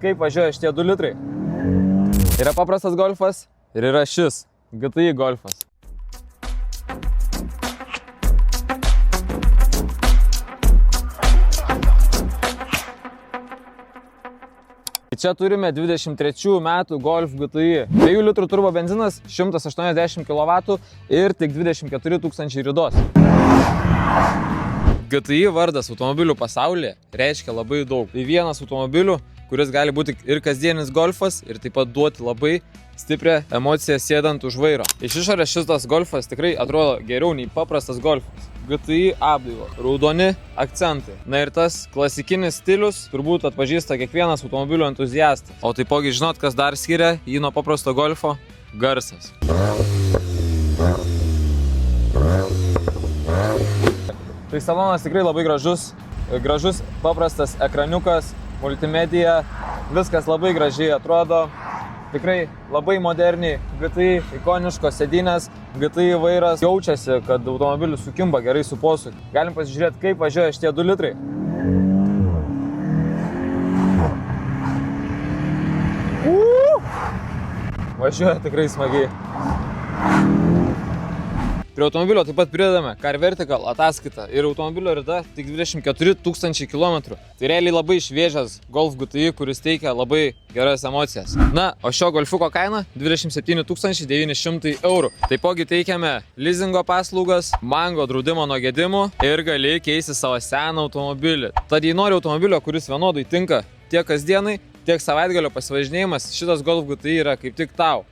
kaip važiuoja šitie 2 litrai. Yra paprastas golfas ir yra šis GTI golfas. Čia turime 23 metų Golf GTI. 2 litrų turbo benzinas, 180 kW ir tik 24 000 ridos. GTI vardas automobilių pasaulyje reiškia labai daug. Tai vienas automobilių, kuris gali būti ir kasdienis golfas ir taip pat duoti labai stiprią emociją sėdant už vairo. Iš išorės šitas golfas tikrai atrodo geriau nei paprastas golfas. GTI apdailo, raudoni akcentai. Na ir tas klasikinis stilius turbūt atpažįsta kiekvienas automobilių entuziastas. O taipogi žinot, kas dar skiria jį nuo paprasto golfo? Garsas. Tai salonas tikrai labai gražus, paprastas ekraniukas, multimedija, viskas labai gražiai atrodo. Tikrai labai moderniai, GTI ikoniškos sėdynės, GTI vairas. Jaučiasi, kad automobilis sukimba gerai su posūkiu. Galim pasižiūrėti, kaip važiuoja šitie 2 litrai. Važiuoja tikrai smagiai. Prie automobilio taip pat pridedame Car Vertical ataskaitą ir automobilio rida tik 24 000 km. Tai realiai labai šviežias Golf GTI, kuris teikia labai geras emocijas. Na, o šio golfuko kaina 27 900 €. Taipogi teikiame leasingo paslaugas, mango draudimo nuo gedimų ir gali keisti savo seną automobilį. Tad jei nori automobilio, kuris vienodai tinka tiek kasdienai, tiek savaitgalio pasivažinėjimas, šitas Golf GTI yra kaip tik tau.